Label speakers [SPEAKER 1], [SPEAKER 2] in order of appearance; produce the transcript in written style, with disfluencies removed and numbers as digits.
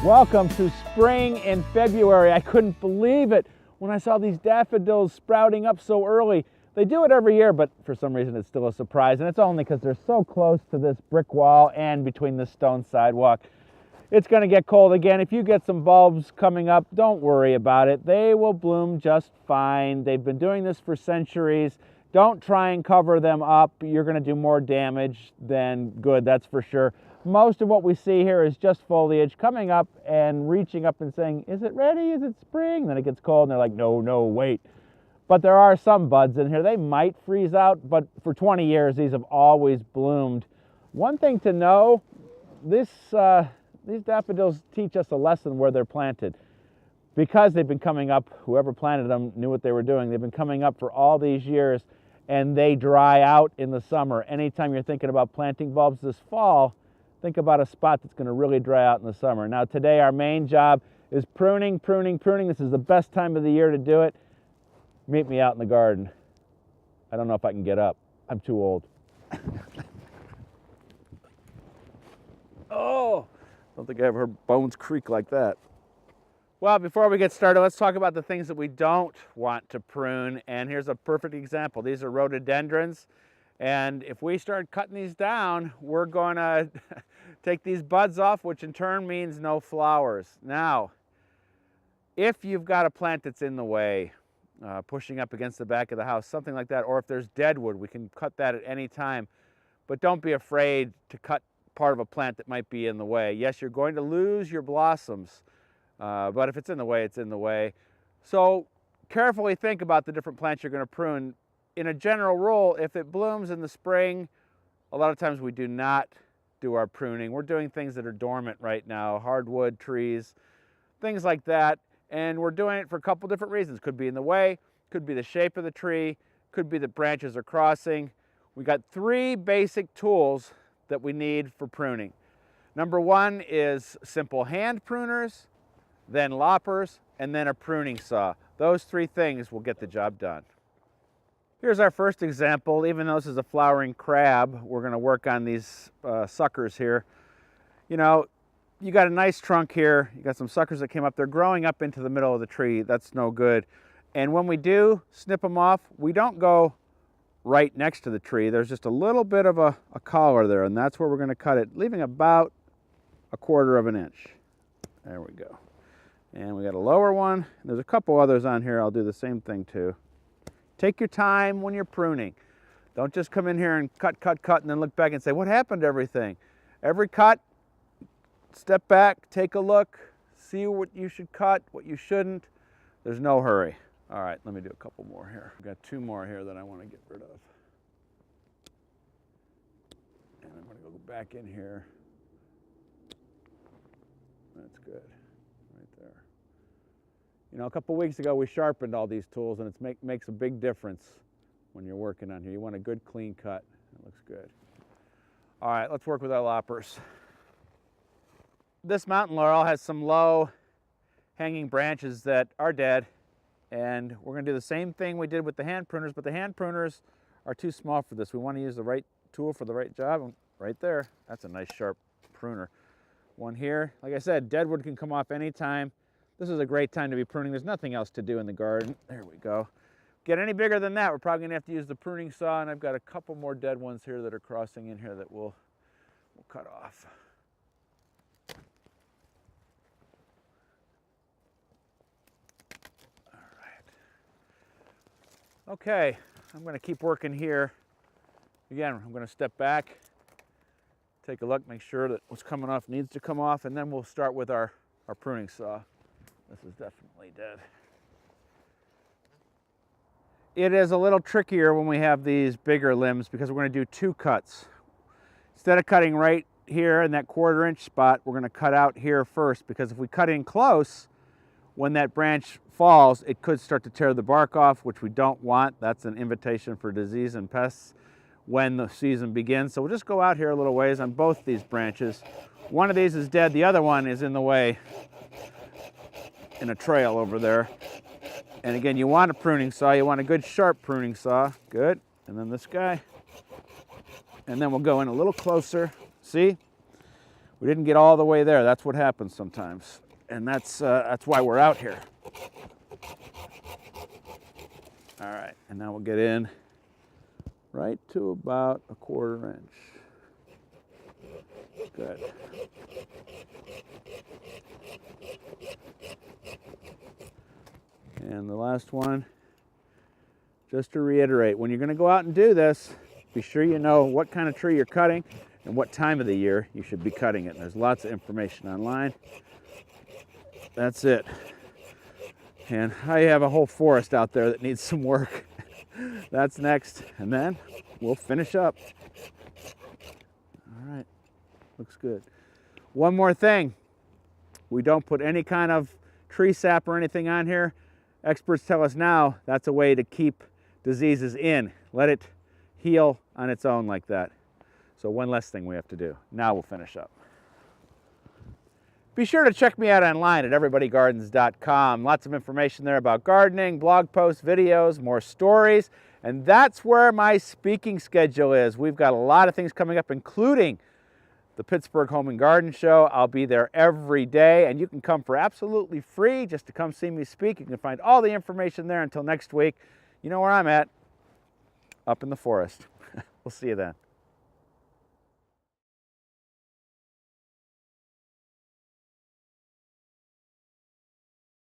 [SPEAKER 1] Welcome to spring in February. I couldn't believe it when I saw these daffodils sprouting up so early. They do it every year, but for some reason it's still a surprise, and it's only because they're so close to this brick wall and between the stone sidewalk. It's going to get cold again. If you get some bulbs coming up, don't worry about it. They will bloom just fine. They've been doing this for centuries. Don't try and cover them up. You're going to do more damage than good, that's for sure. Most of what we see here is just foliage coming up and reaching up and saying, is it ready? Is it spring? Then it gets cold and they're like, no, wait. But there are some buds in here. They might freeze out, but for 20 years, these have always bloomed. One thing to know, these daffodils teach us a lesson where they're planted. Because they've been coming up, whoever planted them knew what they were doing. They've been coming up for all these years, and they dry out in the summer. Anytime you're thinking about planting bulbs this fall, think about a spot that's going to really dry out in the summer. Now today our main job is pruning. This is the best time of the year to do it. Meet me out in the garden. I don't know if I can get up. I'm too old. Oh, I don't think I ever heard bones creak like that. Well, before we get started, let's talk about the things that we don't want to prune. And here's a perfect example. These are rhododendrons. And if we start cutting these down, we're going to take these buds off, which in turn means no flowers. Now, if you've got a plant that's in the way, pushing up against the back of the house, something like that, or if there's deadwood, we can cut that at any time. But don't be afraid to cut part of a plant that might be in the way. Yes, you're going to lose your blossoms, but if it's in the way, it's in the way. So carefully think about the different plants you're going to prune. In a general rule, if it blooms in the spring, a lot of times we do not do our pruning. We're doing things that are dormant right now, hardwood, trees, things like that. And we're doing it for a couple different reasons. Could be in the way, could be the shape of the tree, could be that branches are crossing. We got three basic tools that we need for pruning. Number one is simple hand pruners, then loppers, and then a pruning saw. Those three things will get the job done. Here's our first example. Even though this is a flowering crab, we're going to work on these suckers here. You know, you got a nice trunk here. You got some suckers that came up. They're growing up into the middle of the tree. That's no good. And when we do snip them off, we don't go right next to the tree. There's just a little bit of a collar there, and that's where we're going to cut it, leaving about 1/4 of an inch. There we go. And we got a lower one. There's a couple others on here. I'll do the same thing too. Take your time when you're pruning. Don't just come in here and cut, and then look back and say, what happened to everything? Every cut, step back, take a look, see what you should cut, what you shouldn't. There's no hurry. All right, let me do a couple more here. I've got 2 more here that I want to get rid of. And I'm going to go back in here. That's good, right there. You know, a couple weeks ago we sharpened all these tools, and it makes a big difference when you're working on here. You want a good clean cut. It looks good. All right, let's work with our loppers. This mountain laurel has some low hanging branches that are dead, and we're going to do the same thing we did with the hand pruners, but the hand pruners are too small for this. We want to use the right tool for the right job. Right there, that's a nice sharp pruner. One here. Like I said, deadwood can come off anytime. This is a great time to be pruning. There's nothing else to do in the garden. There we go. Get any bigger than that, we're probably going to have to use the pruning saw, and I've got a couple more dead ones here that are crossing in here that we'll cut off. All right. Okay, I'm going to keep working here. Again, I'm going to step back, take a look, make sure that what's coming off needs to come off, and then we'll start with our pruning saw. This is definitely dead. It is a little trickier when we have these bigger limbs because we're going to do 2 cuts. Instead of cutting right here in that 1/4 inch spot, we're going to cut out here first, because if we cut in close, when that branch falls, it could start to tear the bark off, which we don't want. That's an invitation for disease and pests when the season begins. So we'll just go out here a little ways on both these branches. One of these is dead, the other one is in the way in a trail over there. And again, you want a pruning saw, you want a good sharp pruning saw. Good. And then this guy. And then we'll go in a little closer. See? We didn't get all the way there. That's what happens sometimes. And that's why we're out here. All right, and now we'll get in right to about a 1/4 inch. Good. And the last one, just to reiterate, when you're going to go out and do this, be sure you know what kind of tree you're cutting and what time of the year you should be cutting it. And there's lots of information online. That's it. And I have a whole forest out there that needs some work. That's next, and then we'll finish up. All right, looks good. One more thing, we don't put any kind of tree sap or anything on here. Experts tell us now that's a way to keep diseases in. Let it heal on its own like that. So one less thing we have to do. Now we'll finish up. Be sure to check me out online at everybodygardens.com. Lots of information there about gardening, blog posts, videos, more stories, and that's where my speaking schedule is. We've got a lot of things coming up, including the Pittsburgh Home and Garden Show. I'll be there every day, and you can come for absolutely free just to come see me speak. You can find all the information there. Until next week, you know where I'm at, up in the forest. We'll see you then.